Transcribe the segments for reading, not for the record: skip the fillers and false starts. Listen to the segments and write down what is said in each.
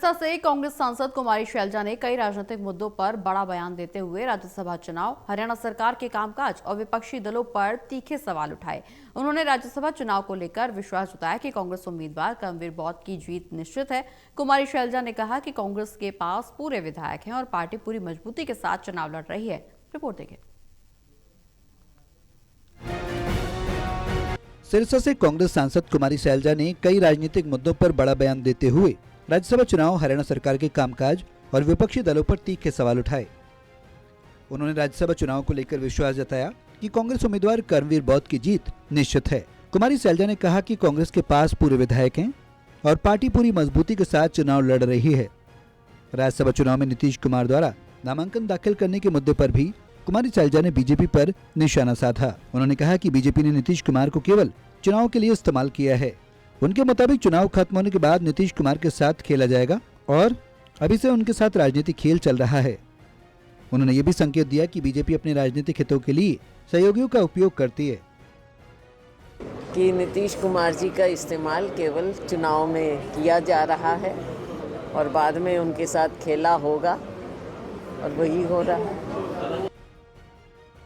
सिरसा से कांग्रेस सांसद कुमारी शैलजा ने कई राजनीतिक मुद्दों पर बड़ा बयान देते हुए राज्यसभा चुनाव, हरियाणा सरकार के कामकाज और विपक्षी दलों पर तीखे सवाल उठाए। उन्होंने राज्यसभा चुनाव को लेकर विश्वास जताया कि कांग्रेस उम्मीदवार कर्मवीर बौद्ध की जीत निश्चित है। कुमारी शैलजा ने कहा कि कांग्रेस के पास पूरे विधायक हैं और पार्टी पूरी मजबूती के साथ चुनाव लड़ रही है। रिपोर्ट देखें। सिरसा से कांग्रेस सांसद कुमारी शैलजा ने कई राजनीतिक मुद्दों पर बड़ा बयान देते हुए राज्यसभा चुनाव, हरियाणा सरकार के कामकाज और विपक्षी दलों पर तीखे सवाल उठाए। उन्होंने राज्यसभा चुनाव को लेकर विश्वास जताया कि कांग्रेस उम्मीदवार कर्मवीर बौद्ध की जीत निश्चित है। कुमारी शैलजा ने कहा कि कांग्रेस के पास पूरे विधायक हैं और पार्टी पूरी मजबूती के साथ चुनाव लड़ रही है। राज्यसभा चुनाव में नीतीश कुमार द्वारा नामांकन दाखिल करने के मुद्दे पर भी कुमारी शैलजा ने बीजेपी पर निशाना साधा। उन्होंने कहा कि बीजेपी ने नीतीश कुमार को केवल चुनाव के लिए इस्तेमाल किया है। उनके मुताबिक चुनाव खत्म होने के बाद नीतीश कुमार के साथ खेला जाएगा और अभी से उनके साथ राजनीतिक खेल चल रहा है। उन्होंने ये भी संकेत दिया कि बीजेपी अपने राजनीतिक हितों के लिए सहयोगियों का उपयोग करती है कि नीतीश कुमार जी का इस्तेमाल केवल चुनाव में किया जा रहा है और बाद में उनके साथ खेला होगा और वही हो रहा है।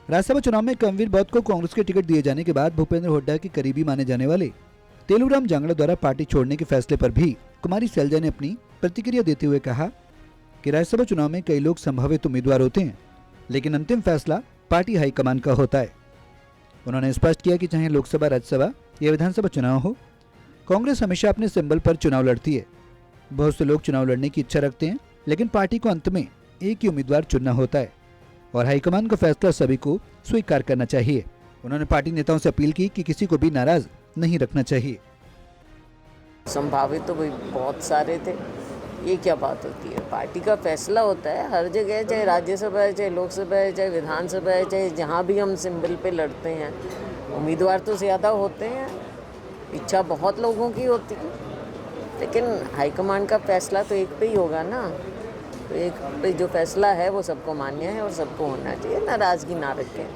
राज्यसभा चुनाव में कर्मवीर बौद्ध को कांग्रेस के टिकट दिए जाने के बाद भूपेंद्र हुड्डा के करीबी माने जाने वाले तेलुराम जांगड़ा द्वारा पार्टी छोड़ने के फैसले पर भी कुमारी शैलजा ने अपनी प्रतिक्रिया देते हुए कहा कि राज्यसभा चुनाव में कई लोग संभावित उम्मीदवार होते हैं, लेकिन अंतिम फैसला पार्टी हाईकमान का होता है। उन्होंने स्पष्ट किया कि चाहे लोकसभा, राज्यसभा या विधानसभा चुनाव हो, कांग्रेस हमेशा अपने सिंबल पर चुनाव लड़ती है। बहुत से लोग चुनाव लड़ने की इच्छा रखते हैं, लेकिन पार्टी को अंत में एक ही उम्मीदवार चुनना होता है और हाईकमान का फैसला सभी को स्वीकार करना चाहिए। उन्होंने पार्टी नेताओं से अपील की कि किसी को भी नाराज नहीं रखना चाहिए। संभावित तो बहुत सारे थे, ये क्या बात होती है? पार्टी का फैसला होता है हर जगह, चाहे राज्यसभा है, चाहे लोकसभा है, चाहे विधानसभा है, चाहे जहाँ भी हम सिंबल पे लड़ते हैं। उम्मीदवार तो ज़्यादा होते हैं, इच्छा बहुत लोगों की होती है, लेकिन हाईकमान का फैसला तो एक पे ही होगा ना। तो एक पे जो फैसला है वो सबको मान्य है और सबको होना चाहिए। नाराज़गी ना रखें,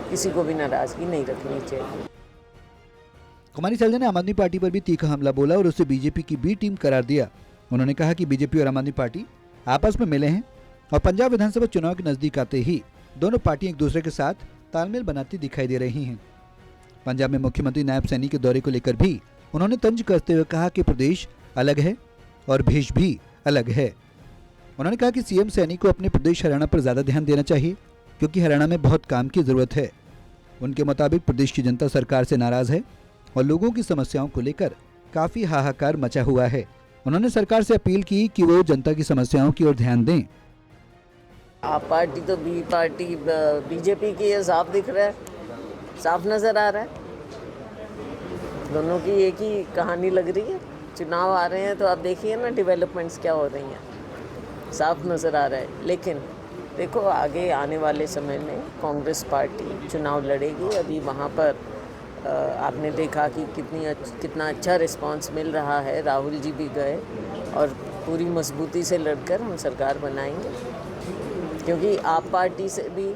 किसी को भी नाराज़गी नहीं रखनी चाहिए। कुमारी शैलजा ने आम आदमी पार्टी पर भी तीखा हमला बोला और उसे बीजेपी की बी टीम करार दिया। उन्होंने कहा कि बीजेपी और आम आदमी पार्टी आपस में मिले हैं और पंजाब विधानसभा चुनाव के नजदीक आते ही दोनों पार्टियां एक दूसरे के साथ तालमेल बनाती दिखाई दे रही हैं। पंजाब में मुख्यमंत्री नायब सैनी के दौरे को लेकर भी उन्होंने तंज कसते हुए कहा कि प्रदेश अलग है और भेष भी अलग है। उन्होंने कहा कि सीएम सैनी को अपने प्रदेश हरियाणा पर ज्यादा ध्यान देना चाहिए, क्योंकि हरियाणा में बहुत काम की जरूरत है। उनके मुताबिक प्रदेश की जनता सरकार से नाराज है और लोगों की समस्याओं को लेकर काफी हाहाकार मचा हुआ है। उन्होंने सरकार से अपील की कि वो जनता की समस्याओं की ओर ध्यान दें। आप पार्टी तो बी पार्टी बीजेपी की ये साफ दिख रहा है, साफ नज़र आ रहा है। दोनों की एक ही कहानी लग रही है। चुनाव आ रहे हैं तो आप देखिए ना डेवलपमेंट्स क्या हो रही हैं, साफ नज़र आ रहा है। लेकिन देखो आगे आने वाले समय में कांग्रेस पार्टी चुनाव लड़ेगी। अभी वहाँ पर आपने देखा कि कितना अच्छा रिस्पांस मिल रहा है। राहुल जी भी गए और पूरी मजबूती से लड़कर हम सरकार बनाएंगे, क्योंकि आप पार्टी से भी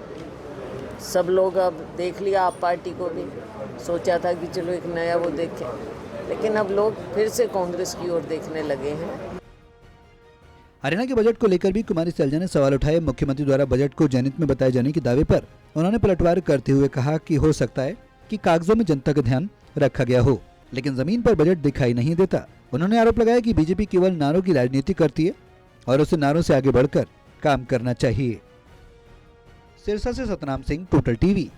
सब लोग अब देख लिया। आप पार्टी को भी सोचा था कि चलो एक नया वो देखें, लेकिन अब लोग फिर से कांग्रेस की ओर देखने लगे हैं। हरियाणा के बजट को लेकर भी कुमारी शैलजा ने सवाल उठाए। मुख्यमंत्री द्वारा बजट को जनहित में बताए जाने के दावे पर उन्होंने पलटवार करते हुए कहा कि हो सकता है कि कागजों में जनता का ध्यान रखा गया हो, लेकिन जमीन पर बजट दिखाई नहीं देता। उन्होंने आरोप लगाया कि बीजेपी केवल नारों की राजनीति करती है और उसे नारों से आगे बढ़कर काम करना चाहिए। सिरसा से सतनाम सिंह, टोटल टीवी।